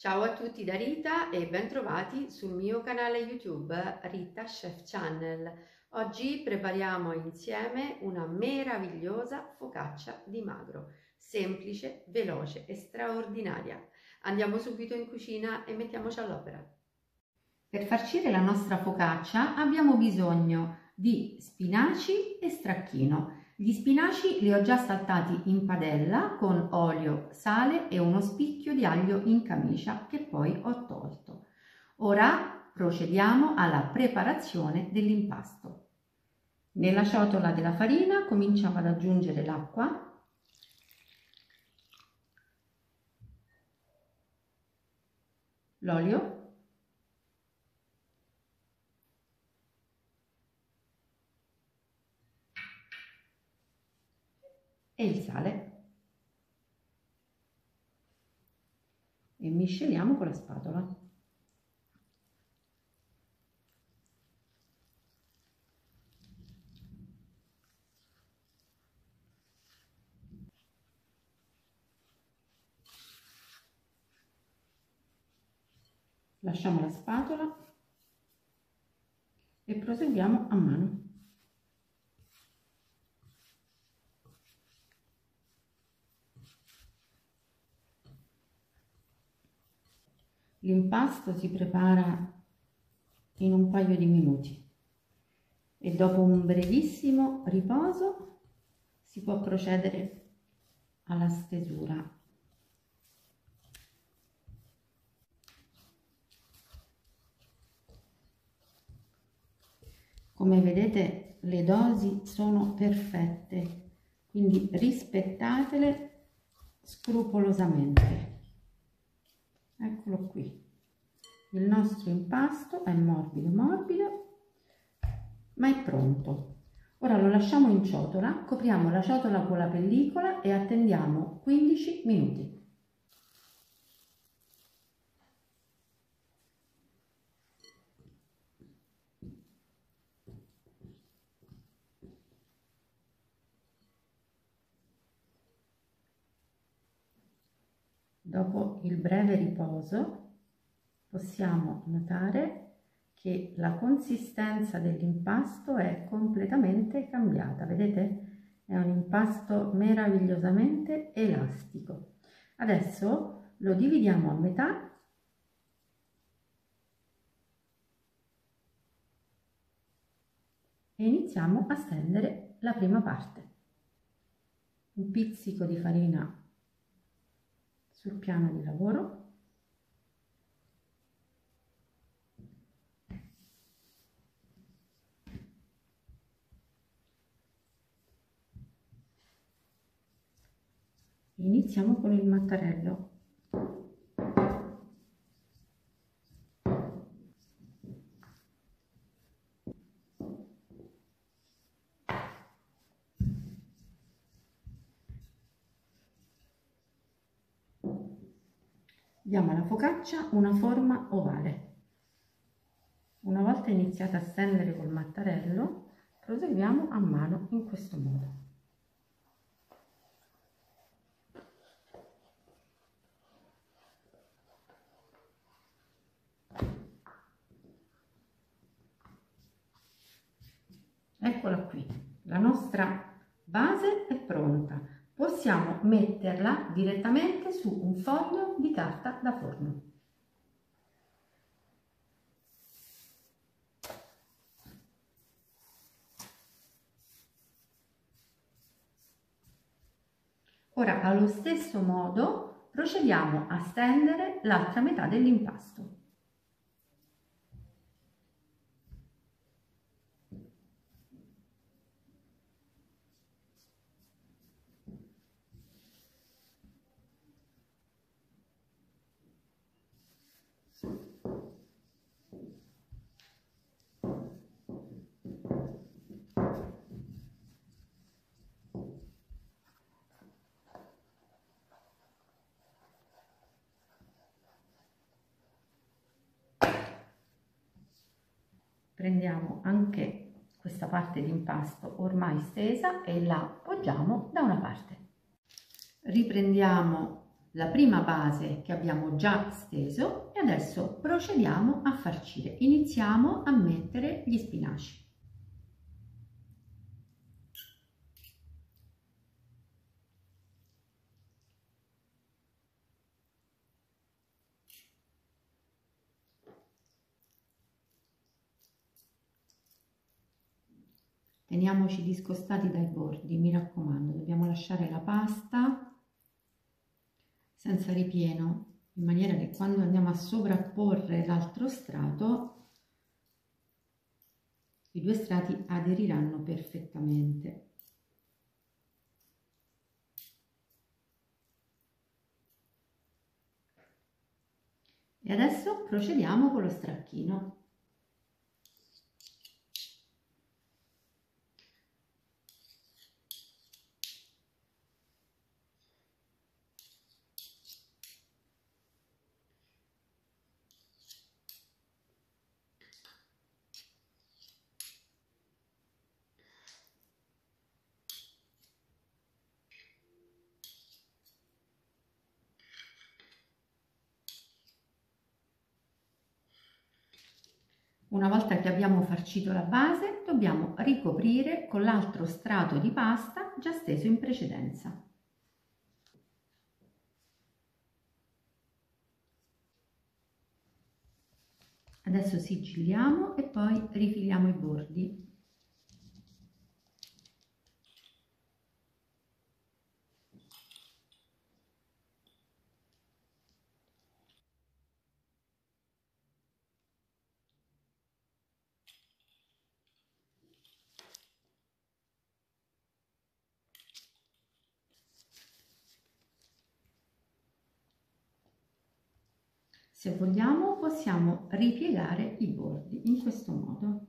Ciao a tutti da Rita e bentrovati sul mio canale YouTube Rita Chef Channel. Oggi prepariamo insieme una meravigliosa focaccia di magro, semplice, veloce e straordinaria. Andiamo subito in cucina e mettiamoci all'opera. Per farcire la nostra focaccia abbiamo bisogno di spinaci e stracchino. Gli spinaci li ho già saltati in padella con olio, sale e uno spicchio di aglio in camicia che poi ho tolto. Ora procediamo alla preparazione dell'impasto. Nella ciotola della farina cominciamo ad aggiungere l'acqua, l'olio e il sale e misceliamo con la spatola. Lasciamo la spatola e proseguiamo a mano. L'impasto si prepara in un paio di minuti e dopo un brevissimo riposo si può procedere alla stesura. Come vedete le dosi sono perfette, quindi rispettatele scrupolosamente. Eccolo qui, il nostro impasto è morbido morbido, ma è pronto. Ora lo lasciamo in ciotola, copriamo la ciotola con la pellicola e attendiamo 15 minuti. Dopo il breve riposo possiamo notare che la consistenza dell'impasto è completamente cambiata. Vedete? È un impasto meravigliosamente elastico. Adesso lo dividiamo a metà e iniziamo a stendere la prima parte. Un pizzico di farina sul piano di lavoro. Iniziamo con il mattarello. Diamo alla focaccia una forma ovale. Una volta iniziata a stendere col mattarello, proseguiamo a mano in questo modo. Eccola qui, la nostra base è pronta. Possiamo metterla direttamente su un foglio di carta da forno. Ora, allo stesso modo, procediamo a stendere l'altra metà dell'impasto. Prendiamo anche questa parte di impasto ormai stesa e la appoggiamo da una parte. Riprendiamo la prima base che abbiamo già steso e adesso procediamo a farcire. Iniziamo a mettere gli spinaci. Teniamoci discostati dai bordi, mi raccomando, dobbiamo lasciare la pasta senza ripieno, in maniera che quando andiamo a sovrapporre l'altro strato, i due strati aderiranno perfettamente. E adesso procediamo con lo stracchino. Una volta che abbiamo farcito la base, dobbiamo ricoprire con l'altro strato di pasta già steso in precedenza. Adesso sigilliamo e poi rifiliamo i bordi. Se vogliamo possiamo ripiegare i bordi in questo modo.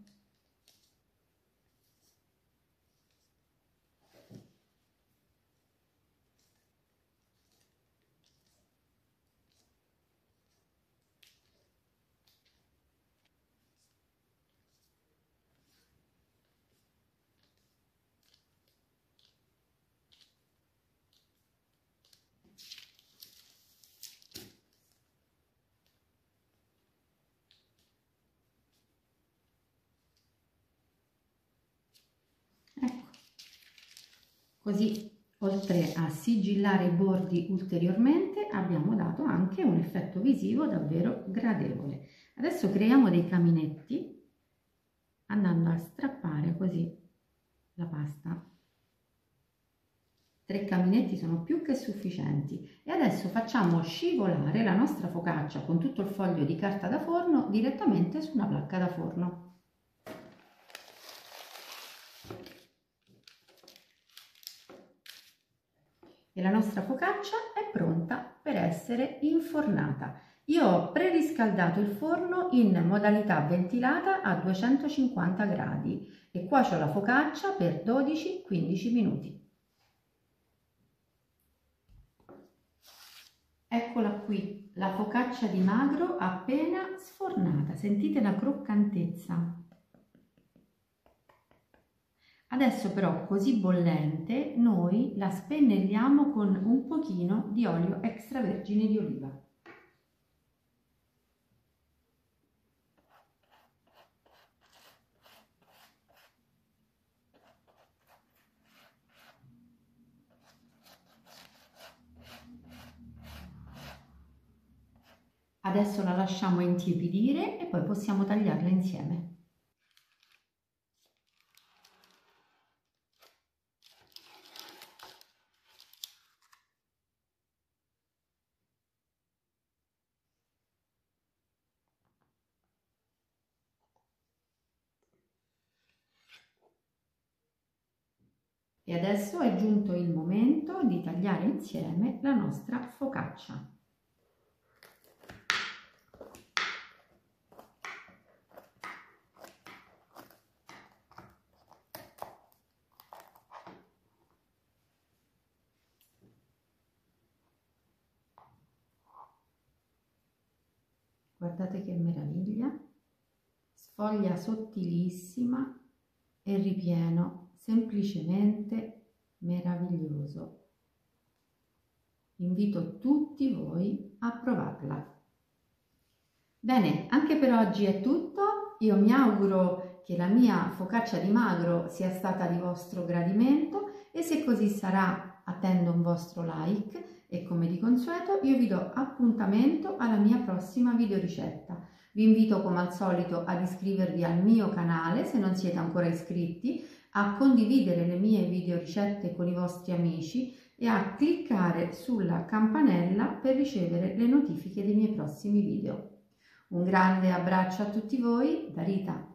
Ecco, così oltre a sigillare i bordi ulteriormente abbiamo dato anche un effetto visivo davvero gradevole. Adesso creiamo dei caminetti andando a strappare così la pasta. 3 caminetti sono più che sufficienti e adesso facciamo scivolare la nostra focaccia con tutto il foglio di carta da forno direttamente su una placca da forno. E la nostra focaccia è pronta per essere infornata. Io ho preriscaldato il forno in modalità ventilata a 250 gradi e cuocio la focaccia per 12-15 minuti. Eccola qui, la focaccia di magro appena sfornata. Sentite la croccantezza. Adesso però, così bollente, noi la spennelliamo con un pochino di olio extravergine di oliva. Adesso la lasciamo intiepidire e poi possiamo tagliarla insieme. E adesso è giunto il momento di tagliare insieme la nostra focaccia. Guardate che meraviglia, sfoglia sottilissima e ripieno semplicemente meraviglioso. Invito tutti voi a provarla. Bene, anche per oggi è tutto. Io mi auguro che la mia focaccia di magro sia stata di vostro gradimento e se così sarà attendo un vostro like e come di consueto io vi do appuntamento alla mia prossima videoricetta. Vi invito come al solito ad iscrivervi al mio canale se non siete ancora iscritti, a condividere le mie videoricette con i vostri amici e a cliccare sulla campanella per ricevere le notifiche dei miei prossimi video. Un grande abbraccio a tutti voi da Rita.